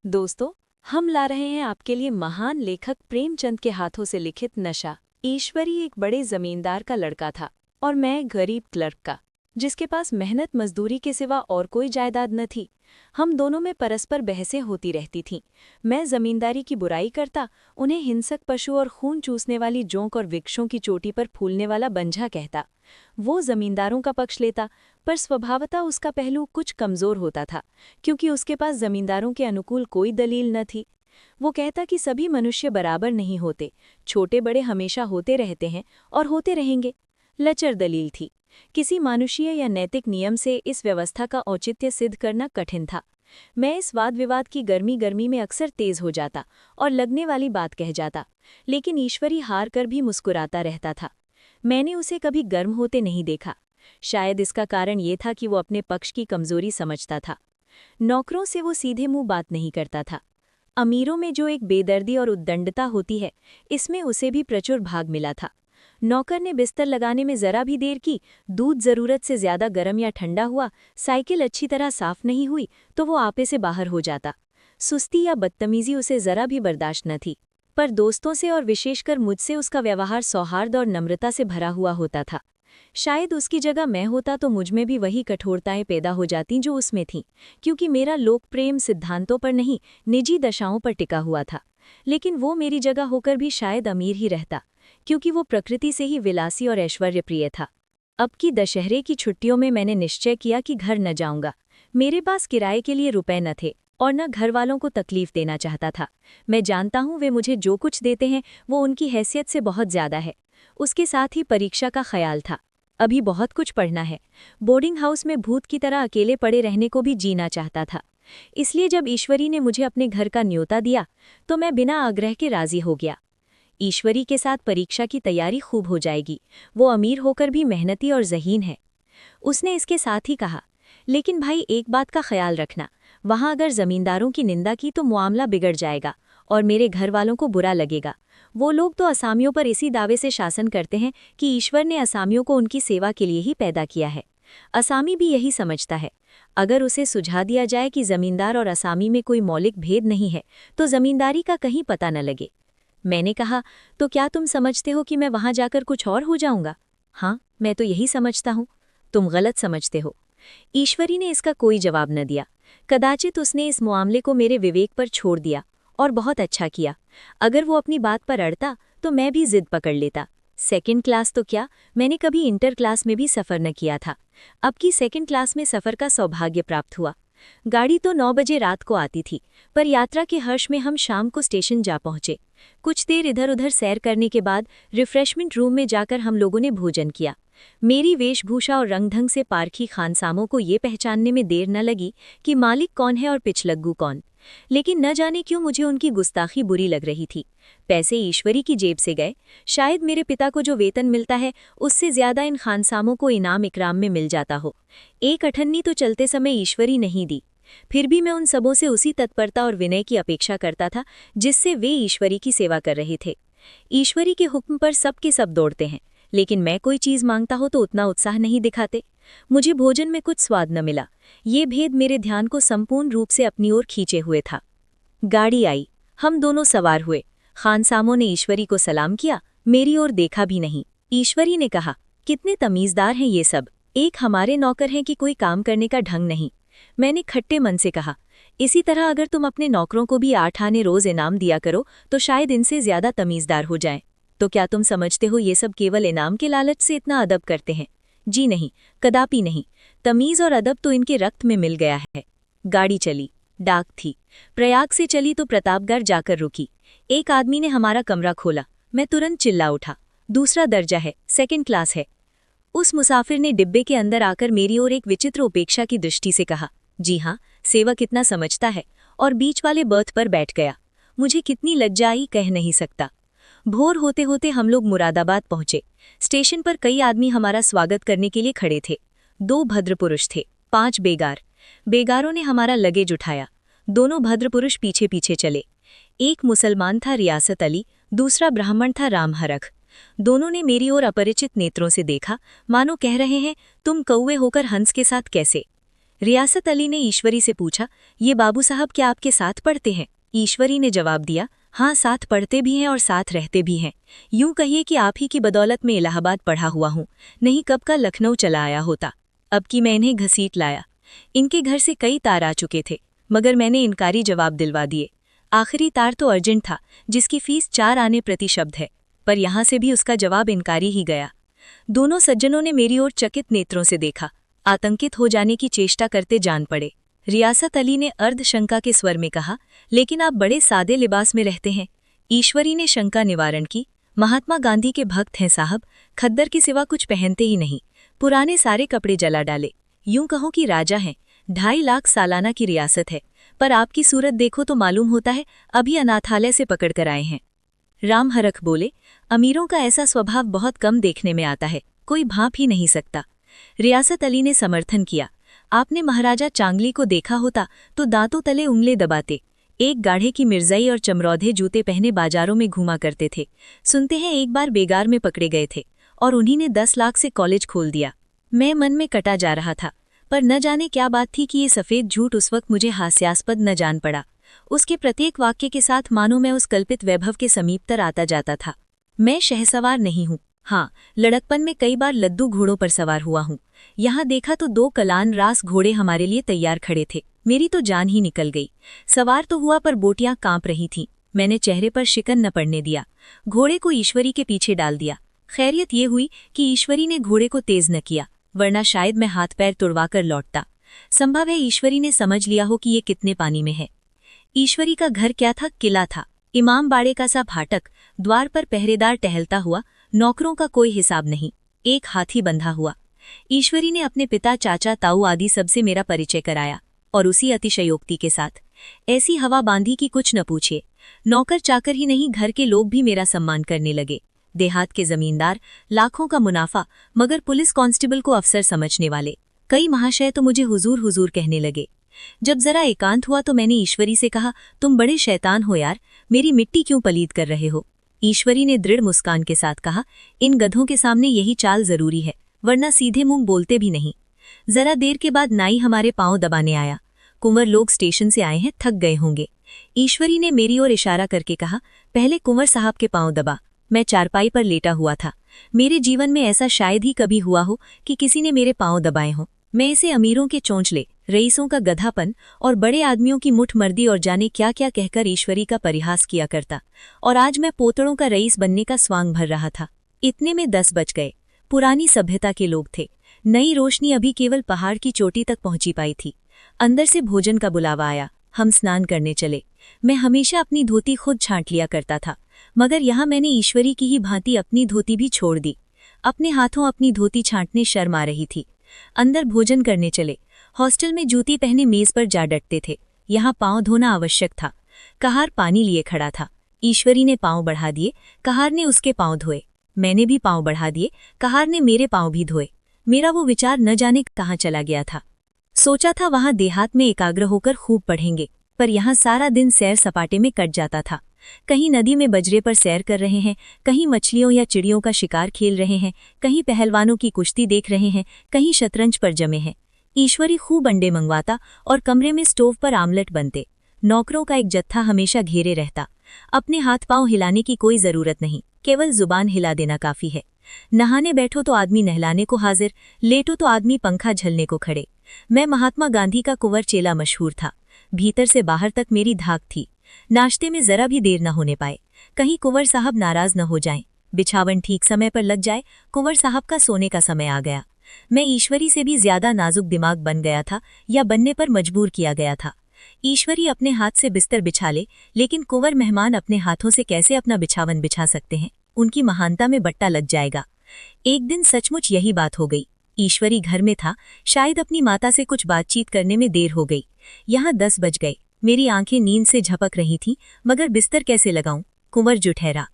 दोस्तों, हम ला रहे हैं आपके लिए महान लेखक प्रेमचंद के हाथों से लिखित नशा। ईश्वरी एक बड़े जमींदार का लड़का था और मैं गरीब क्लर्क का, जिसके पास मेहनत मजदूरी के सिवा और कोई जायदाद न थी। हम दोनों में परस्पर बहसें होती रहती थीं। मैं जमींदारी की बुराई करता, उन्हें हिंसक पशु और खून चूसने वाली जोंक और वृक्षों की चोटी पर फूलने वाला बंझा कहता। वो जमींदारों का पक्ष लेता, पर स्वभावतः उसका पहलू कुछ कमजोर होता था, क्योंकि उसके पास जमींदारों के अनुकूल कोई दलील न थी। वो कहता कि सभी मनुष्य बराबर नहीं होते, छोटे बड़े हमेशा होते रहते हैं और होते रहेंगे। लचर दलील थी। किसी मानुषीय या नैतिक नियम से इस व्यवस्था का औचित्य सिद्ध करना कठिन था। मैं इस वाद विवाद की गर्मी में अक्सर तेज हो जाता और लगने वाली बात कह जाता, लेकिन ईश्वरी हार कर भी मुस्कुराता रहता था। मैंने उसे कभी गर्म होते नहीं देखा। शायद इसका कारण ये था कि वो अपने पक्ष की कमजोरी समझता था। नौकरों से वो सीधे मुंह बात नहीं करता था। अमीरों में जो एक बेदर्दी और उद्दंडता होती है, इसमें उसे भी प्रचुर भाग मिला था। नौकर ने बिस्तर लगाने में जरा भी देर की, दूध जरूरत से ज्यादा गर्म या ठंडा हुआ, साइकिल अच्छी तरह साफ नहीं हुई, तो वो आपे से बाहर हो जाता। सुस्ती या बदतमीजी उसे जरा भी बर्दाश्त न थी, पर दोस्तों से और विशेषकर मुझसे उसका व्यवहार सौहार्द और नम्रता से भरा हुआ होता था। शायद उसकी जगह मैं होता तो मुझमें भी वही कठोरताएं पैदा हो जातीं जो उसमें थीं, क्योंकि मेरा लोक प्रेम सिद्धांतों पर नहीं, निजी दशाओं पर टिका हुआ था। लेकिन वो मेरी जगह होकर भी शायद अमीर ही रहता, क्योंकि वो प्रकृति से ही विलासी और ऐश्वर्यप्रिय था। अब की दशहरे की छुट्टियों में मैंने निश्चय किया कि घर न जाऊंगा। मेरे पास किराए के लिए रुपए न थे और न घर वालों को तकलीफ देना चाहता था। मैं जानता हूँ वे मुझे जो कुछ देते हैं वो उनकी हैसियत से बहुत ज्यादा है। उसके साथ ही परीक्षा का ख्याल था। अभी बहुत कुछ पढ़ना है। बोर्डिंग हाउस में भूत की तरह अकेले पड़े रहने को भी जीना चाहता था। इसलिए जब ईश्वरी ने मुझे अपने घर का न्योता दिया तो मैं बिना आग्रह के राजी हो गया। ईश्वरी के साथ परीक्षा की तैयारी खूब हो जाएगी। वो अमीर होकर भी मेहनती और ज़हीन है। उसने इसके साथ ही कहा, लेकिन भाई एक बात का ख्याल रखना, वहां अगर जमींदारों की निंदा की तो मामला बिगड़ जाएगा और मेरे घर वालों को बुरा लगेगा। वो लोग तो असामियों पर इसी दावे से शासन करते हैं कि ईश्वर ने असामियों को उनकी सेवा के लिए ही पैदा किया है। असामी भी यही समझता है। अगर उसे सुझा दिया जाए कि जमींदार और असामी में कोई मौलिक भेद नहीं है तो जमींदारी का कहीं पता न लगे। मैंने कहा, तो क्या तुम समझते हो कि मैं वहां जाकर कुछ और हो जाऊंगा? हाँ, मैं तो यही समझता हूँ। तुम गलत समझते हो। ईश्वरी ने इसका कोई जवाब न दिया। कदाचित उसने इस मामले को मेरे विवेक पर छोड़ दिया और बहुत अच्छा किया। अगर वो अपनी बात पर अड़ता तो मैं भी जिद पकड़ लेता। सेकंड क्लास तो क्या, मैंने कभी इंटर क्लास में भी सफ़र न किया था। अब की सेकंड क्लास में सफ़र का सौभाग्य प्राप्त हुआ। गाड़ी तो 9 बजे रात को आती थी, पर यात्रा के हर्ष में हम शाम को स्टेशन जा पहुंचे। कुछ देर इधर उधर सैर करने के बाद रिफ्रेशमेंट रूम में जाकर हम लोगों ने भोजन किया। मेरी वेशभूषा और रंगढंग से पारखी खानसामों को ये पहचानने में देर न लगी कि मालिक कौन है और पिछलग्गू कौन। लेकिन न जाने क्यों मुझे उनकी गुस्ताखी बुरी लग रही थी। पैसे ईश्वरी की जेब से गए। शायद मेरे पिता को जो वेतन मिलता है उससे ज्यादा इन खानसामों को इनाम इकराम में मिल जाता हो। एक अठन्नी तो चलते समय ईश्वरी नहीं दी। फिर भी मैं उन सबों से उसी तत्परता और विनय की अपेक्षा करता था जिससे वे ईश्वरी की सेवा कर रहे थे। ईश्वरी के हुक्म पर सब के सब दौड़ते हैं, लेकिन मैं कोई चीज मांगता हो तो उतना उत्साह नहीं दिखाते। मुझे भोजन में कुछ स्वाद न मिला। ये भेद मेरे ध्यान को संपूर्ण रूप से अपनी ओर खींचे हुए था। गाड़ी आई, हम दोनों सवार हुए। खानसामों ने ईश्वरी को सलाम किया, मेरी ओर देखा भी नहीं। ईश्वरी ने कहा, कितने तमीजदार हैं ये सब, एक हमारे नौकर हैं कि कोई काम करने का ढंग नहीं। मैंने खट्टे मन से कहा, इसी तरह अगर तुम अपने नौकरों को भी 8 आने रोज इनाम दिया करो तो शायद इनसे ज्यादा तमीजदार हो जाएं। तो क्या तुम समझते हो ये सब केवल इनाम के लालच से इतना अदब करते हैं? जी नहीं, कदापि नहीं। तमीज और अदब तो इनके रक्त में मिल गया है। गाड़ी चली। डाक थी। प्रयाग से चली तो प्रतापगढ़ जाकर रुकी। एक आदमी ने हमारा कमरा खोला। मैं तुरंत चिल्ला उठा, दूसरा दर्जा है, सेकंड क्लास है। उस मुसाफिर ने डिब्बे के अंदर आकर मेरी ओर एक विचित्र उपेक्षा की दृष्टि से कहा, जी हाँ, सेवक इतना समझता है, और बीच वाले बर्थ पर बैठ गया। मुझे कितनी लज्जा आई कह नहीं सकता। भोर होते होते हम लोग मुरादाबाद पहुंचे। स्टेशन पर कई आदमी हमारा स्वागत करने के लिए खड़े थे। 2 भद्र पुरुष थे, 5 बेगार। बेगारों ने हमारा लगेज उठाया। दोनों भद्र पुरुष पीछे पीछे चले। एक मुसलमान था रियासत अली, दूसरा ब्राह्मण था राम हरख। दोनों ने मेरी ओर अपरिचित नेत्रों से देखा, मानो कह रहे हैं, तुम कौवे होकर हंस के साथ कैसे? रियासत अली ने ईश्वरी से पूछा, ये बाबू साहब क्या आपके साथ पढ़ते हैं? ईश्वरी ने जवाब दिया, हाँ, साथ पढ़ते भी हैं और साथ रहते भी हैं। यूं कहिए कि आप ही की बदौलत में इलाहाबाद पढ़ा हुआ हूँ, नहीं कब का लखनऊ चला आया होता। अब कि मैं इन्हें घसीट लाया। इनके घर से कई तार आ चुके थे, मगर मैंने इनकारी जवाब दिलवा दिए। आखिरी तार तो अर्जेंट था, जिसकी फीस 4 आने प्रति शब्द है, पर यहाँ से भी उसका जवाब इनकारी ही गया। दोनों सज्जनों ने मेरी ओर चकित नेत्रों से देखा, आतंकित हो जाने की चेष्टा करते जान पड़े। रियासत अली ने अर्धशंका के स्वर में कहा, लेकिन आप बड़े सादे लिबास में रहते हैं। ईश्वरी ने शंका निवारण की, महात्मा गांधी के भक्त हैं साहब, खद्दर के सिवा कुछ पहनते ही नहीं, पुराने सारे कपड़े जला डाले। यूं कहो कि राजा हैं, 2.5 लाख सालाना की रियासत है, पर आपकी सूरत देखो तो मालूम होता है अभी अनाथालय से पकड़ कर आए हैं। राम हरख बोले, अमीरों का ऐसा स्वभाव बहुत कम देखने में आता है, कोई भांप ही नहीं सकता। रियासत अली ने समर्थन किया, आपने महाराजा चांगली को देखा होता तो दांतों तले उंगले दबाते। एक गाढ़े की मिर्जाई और चमरौधे जूते पहने बाजारों में घूमा करते थे। सुनते हैं एक बार बेगार में पकड़े गए थे और उन्हीं ने 10 लाख से कॉलेज खोल दिया। मैं मन में कटा जा रहा था, पर न जाने क्या बात थी कि ये सफ़ेद झूठ उस वक्त मुझे हास्यास्पद न जान पड़ा। उसके प्रत्येक वाक्य के साथ मानो मैं उस कल्पित वैभव के समीपतर आता जाता था। मैं शहसवार नहीं हूँ, हाँ, लड़कपन में कई बार लद्दू घोड़ों पर सवार हुआ हूँ। यहाँ देखा तो 2 कलान रास घोड़े हमारे लिए तैयार खड़े थे। मेरी तो जान ही निकल गई। सवार तो हुआ पर बोटियां कांप रही थीं। मैंने चेहरे पर शिकन न पड़ने दिया, घोड़े को ईश्वरी के पीछे डाल दिया। खैरियत ये हुई कि ईश्वरी ने घोड़े को तेज न किया, वरना शायद मैं हाथ पैर तुड़वा कर लौटता। संभव है ईश्वरी ने समझ लिया हो कि ये कितने पानी में है। ईश्वरी का घर क्या था? किला था। इमाम बाड़े का सा फाटक, द्वार पर पहरेदार टहलता हुआ, नौकरों का कोई हिसाब नहीं, एक हाथी बंधा हुआ। ईश्वरी ने अपने पिता, चाचा, ताऊ आदि सबसे मेरा परिचय कराया, और उसी अतिशयोक्ति के साथ ऐसी हवा बांधी कि कुछ न पूछिए। नौकर चाकर ही नहीं, घर के लोग भी मेरा सम्मान करने लगे। देहात के जमींदार, लाखों का मुनाफा, मगर पुलिस कांस्टेबल को अफसर समझने वाले कई महाशय तो मुझे हुजूर हुजूर कहने लगे। जब जरा एकांत हुआ तो मैंने ईश्वरी से कहा, तुम बड़े शैतान हो यार, मेरी मिट्टी क्यों पलीद कर रहे हो? ईश्वरी ने दृढ़ मुस्कान के साथ कहा, इन गधों के सामने यही चाल जरूरी है, वरना सीधे मुंह बोलते भी नहीं। जरा देर के बाद नाई हमारे पांव दबाने आया। कुंवर लोग स्टेशन से आए हैं, थक गए होंगे। ईश्वरी ने मेरी ओर इशारा करके कहा, पहले कुंवर साहब के पांव दबा। मैं चारपाई पर लेटा हुआ था। मेरे जीवन में ऐसा शायद ही कभी हुआ हो कि किसी ने मेरे पांव दबाए हों। मैं इसे अमीरों के चोंचले, रईसों का गधापन और बड़े आदमियों की मुठमर्दी और जाने क्या क्या कहकर ईश्वरी का परिहास किया करता, और आज मैं पोतड़ों का रईस बनने का स्वांग भर रहा था। इतने में 10 बज गए। पुरानी सभ्यता के लोग थे। नई रोशनी अभी केवल पहाड़ की चोटी तक पहुंची पाई थी। अंदर से भोजन का बुलावा आया। हम स्नान करने चले। मैं हमेशा अपनी धोती खुद छांट लिया करता था, मगर यहाँ मैंने ईश्वरी की ही भांति अपनी धोती भी छोड़ दी। अपने हाथों अपनी धोती छांटने शर्म आ रही थी। अंदर भोजन करने चले। हॉस्टल में जूती पहने मेज पर जा डटते थे। यहाँ पांव धोना आवश्यक था। कहार पानी लिए खड़ा था। ईश्वरी ने पांव बढ़ा दिए, कहार ने उसके पांव धोए। मैंने भी पांव बढ़ा दिए, कहार ने मेरे पांव भी धोए। मेरा वो विचार न जाने कहाँ चला गया था। सोचा था वहां देहात में एकाग्र होकर खूब पढ़ेंगे, पर यहाँ सारा दिन सैर सपाटे में कट जाता था। कहीं नदी में बजरे पर सैर कर रहे हैं, कहीं मछलियों या चिड़ियों का शिकार खेल रहे हैं, कहीं पहलवानों की कुश्ती देख रहे हैं, कहीं शतरंज पर जमे हैं। ईश्वरी खूब अंडे मंगवाता और कमरे में स्टोव पर आमलेट बनते। नौकरों का एक जत्था हमेशा घेरे रहता। अपने हाथ पांव हिलाने की कोई जरूरत नहीं, केवल जुबान हिला देना काफी है। नहाने बैठो तो आदमी नहलाने को हाजिर, लेटो तो आदमी पंखा झलने को खड़े। मैं महात्मा गांधी का कुंवर चेला मशहूर था। भीतर से बाहर तक मेरी धाक थी। नाश्ते में जरा भी देर न होने पाए, कहीं कुंवर साहब नाराज न हो जाएं। बिछावन ठीक समय पर लग जाए, कुंवर साहब का सोने का समय आ गया। मैं ईश्वरी से भी ज्यादा नाजुक दिमाग बन गया था, या बनने पर मजबूर किया गया था। ईश्वरी अपने हाथ से बिस्तर बिछा ले, लेकिन कुंवर मेहमान अपने हाथों से कैसे अपना बिछावन बिछा सकते हैं? उनकी महानता में बट्टा लग जाएगा। एक दिन सचमुच यही बात हो गई। ईश्वरी घर में था, शायद अपनी माता से कुछ बातचीत करने में देर हो गई। यहाँ 10 बज गए। मेरी आंखें नींद से झपक रही थीं, मगर बिस्तर कैसे लगाऊं? कुंवर जो ठहरा।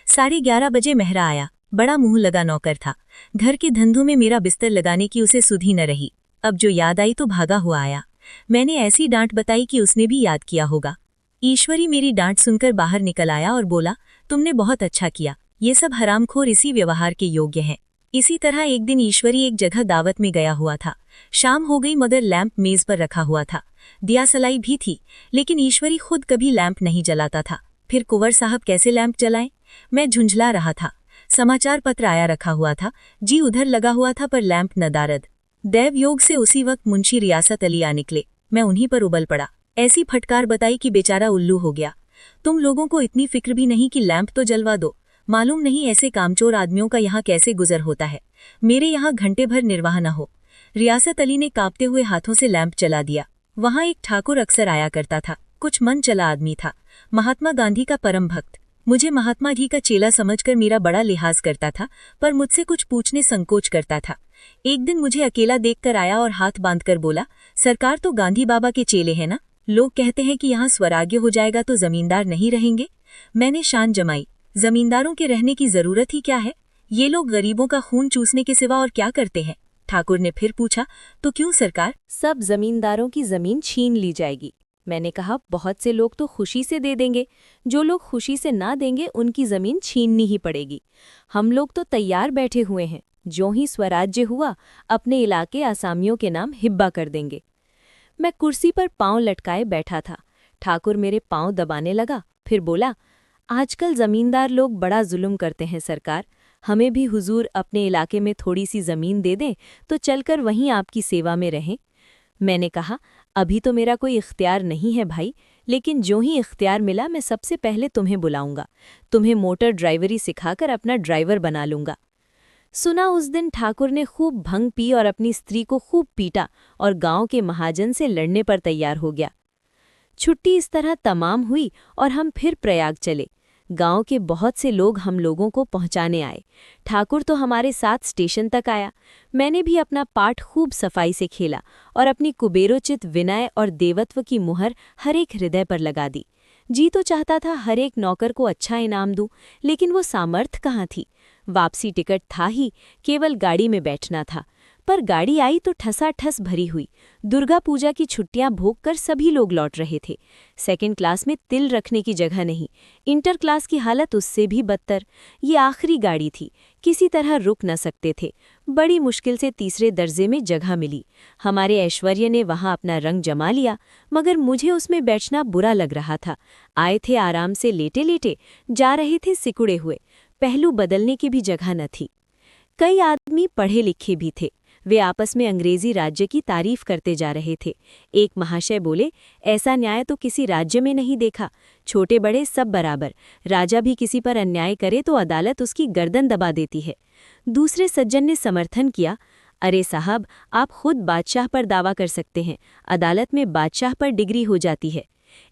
11:30 बजे मेहरा आया। बड़ा मुंह लगा नौकर था। घर के धंधों में मेरा बिस्तर लगाने की उसे सुध ही न रही। अब जो याद आई तो भागा हुआ आया। मैंने ऐसी डांट बताई कि उसने भी याद किया होगा। ईश्वरी मेरी डांट सुनकर बाहर निकल आया और बोला, तुमने बहुत अच्छा किया, ये सब हरामखोर इसी व्यवहार के योग्य हैं। इसी तरह एक दिन ईश्वरी एक जगह दावत में गया हुआ था। शाम हो गई मगर लैंप मेज पर रखा हुआ था। दिया सलाई भी थी, लेकिन ईश्वरी खुद कभी लैंप नहीं जलाता था। फिर कुंवर साहब कैसे लैंप जलाएं? मैं झुंझला रहा था। समाचार पत्र आया रखा हुआ था, जी उधर लगा हुआ था पर लैंप नदारद। दैव योग से उसी वक्त मुंशी रियासत अली आ निकले। मैं उन्हीं पर उबल पड़ा। ऐसी फटकार बताई कि बेचारा उल्लू हो गया। तुम लोगों को इतनी फिक्र भी नहीं कि लैंप तो जलवा दो। मालूम नहीं ऐसे कामचोर आदमियों का यहाँ कैसे गुजर होता है। मेरे यहाँ घंटे भर निर्वाह न हो। रियासत अली ने कांपते हुए हाथों से लैंप जला दिया। वहाँ एक ठाकुर अक्सर आया करता था, कुछ मन चला आदमी था, महात्मा गांधी का परम भक्त। मुझे महात्मा जी का चेला समझकर मेरा बड़ा लिहाज करता था, पर मुझसे कुछ पूछने संकोच करता था। एक दिन मुझे अकेला देखकर आया और हाथ बांधकर बोला, सरकार तो गांधी बाबा के चेले हैं ना? लोग कहते हैं कि यहाँ स्वराज्य हो जाएगा तो जमींदार नहीं रहेंगे। मैंने शान जमाई, जमींदारों के रहने की जरूरत ही क्या है? ये लोग गरीबों का खून चूसने के सिवा और क्या करते हैं? ठाकुर ने फिर पूछा, तो क्यों सरकार? सब जमींदारों की जमीन छीन ली जाएगी। मैंने कहा, बहुत से लोग तो खुशी से दे देंगे, जो लोग खुशी से ना देंगे उनकी जमीन छीननी ही पड़ेगी। हम लोग तो तैयार बैठे हुए हैं, जो ही स्वराज्य हुआ अपने इलाके आसामियों के नाम हिब्बा कर देंगे। मैं कुर्सी पर पांव लटकाए बैठा था। ठाकुर मेरे पांव दबाने लगा, फिर बोला, आजकल जमींदार लोग बड़ा जुल्म करते हैं सरकार। हमें भी हुजूर अपने इलाके में थोड़ी सी जमीन दे दें तो चलकर वहीं आपकी सेवा में रहें। मैंने कहा, अभी तो मेरा कोई इख्तियार नहीं है भाई, लेकिन जो ही इख्तियार मिला मैं सबसे पहले तुम्हें बुलाऊंगा। तुम्हें मोटर ड्राइवरी सिखाकर अपना ड्राइवर बना लूंगा। सुना उस दिन ठाकुर ने खूब भंग पी और अपनी स्त्री को खूब पीटा और गांव के महाजन से लड़ने पर तैयार हो गया। छुट्टी इस तरह तमाम हुई और हम फिर प्रयाग चले। गांव के बहुत से लोग हम लोगों को पहुंचाने आए। ठाकुर तो हमारे साथ स्टेशन तक आया। मैंने भी अपना पाठ खूब सफाई से खेला और अपनी कुबेरोचित विनय और देवत्व की मुहर हर एक हृदय पर लगा दी। जी तो चाहता था हर एक नौकर को अच्छा इनाम दूं, लेकिन वो सामर्थ्य कहाँ थी। वापसी टिकट था ही, केवल गाड़ी में बैठना था। पर गाड़ी आई तो ठसाठस भरी हुई। दुर्गा पूजा की छुट्टियां भोग कर सभी लोग लौट रहे थे। सेकंड क्लास में तिल रखने की जगह नहीं। इंटर क्लास की हालत उससे भी बदतर। ये आखिरी गाड़ी थी, किसी तरह रुक न सकते थे। बड़ी मुश्किल से तीसरे दर्जे में जगह मिली। हमारे ऐश्वर्य ने वहां अपना रंग जमा लिया, मगर मुझे उसमें बैठना बुरा लग रहा था। आए थे आराम से लेटे लेटे, जा रहे थे सिकुड़े हुए। पहलू बदलने की भी जगह न थी। कई आदमी पढ़े लिखे भी थे। वे आपस में अंग्रेजी राज्य की तारीफ करते जा रहे थे। एक महाशय बोले, ऐसा न्याय तो किसी राज्य में नहीं देखा। छोटे बड़े सब बराबर। राजा भी किसी पर अन्याय करे तो अदालत उसकी गर्दन दबा देती है। दूसरे सज्जन ने समर्थन किया, अरे साहब, आप खुद बादशाह पर दावा कर सकते हैं, अदालत में बादशाह पर डिग्री हो जाती है।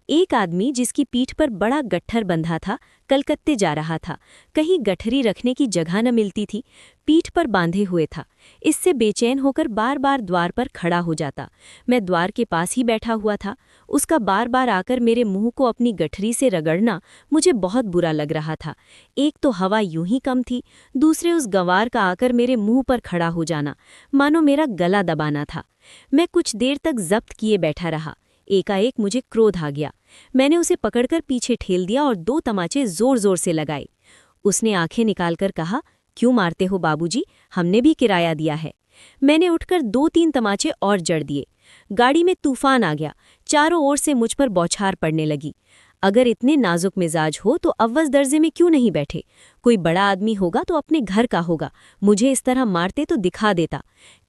एक आदमी जिसकी पीठ पर बड़ा गट्ठर बंधा था, कलकत्ते जा रहा था। कहीं गठरी रखने की जगह न मिलती थी, पीठ पर बांधे हुए था। इससे बेचैन होकर बार बार द्वार पर खड़ा हो जाता। मैं द्वार के पास ही बैठा हुआ था। उसका बार बार आकर मेरे मुंह को अपनी गठरी से रगड़ना मुझे बहुत बुरा लग रहा था। एक तो हवा यूं ही कम थी, दूसरे उस गंवार का आकर मेरे मुंह पर खड़ा हो जाना, मानो मेरा गला दबाना था। मैं कुछ देर तक जब्त किए बैठा रहा। एकाएक मुझे क्रोध आ गया। मैंने उसे पकड़कर पीछे ठेल दिया और 2 तमाचे जोर जोर से लगाए। उसने आंखें निकालकर कहा, क्यों मारते हो बाबूजी, हमने भी किराया दिया है। मैंने उठकर 2-3 तमाचे और जड़ दिए। गाड़ी में तूफान आ गया। चारों ओर से मुझ पर बौछार पड़ने लगी। अगर इतने नाजुक मिजाज हो तो अव्वल दर्जे में क्यों नहीं बैठे? कोई बड़ा आदमी होगा तो अपने घर का होगा। मुझे इस तरह मारते तो दिखा देता।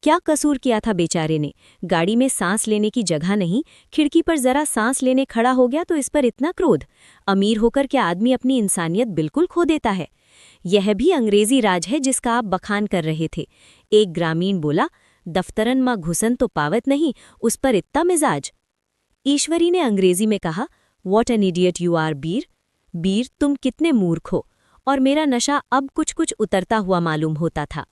क्या कसूर किया था बेचारे ने? गाड़ी में सांस लेने की जगह नहीं, खिड़की पर जरा सांस लेने खड़ा हो गया तो इस पर इतना क्रोध? अमीर होकर क्या आदमी अपनी इंसानियत बिल्कुल खो देता है? यह भी अंग्रेजी राज है जिसका आप बखान कर रहे थे। एक ग्रामीण बोला, दफ्तरन मां घुसन तो पावत नहीं, उस पर इतना मिजाज। ईश्वरी ने अंग्रेजी में कहा, What an idiot you are, बीर। बीर, तुम कितने मूर्ख हो। और मेरा नशा अब कुछ कुछ उतरता हुआ मालूम होता था।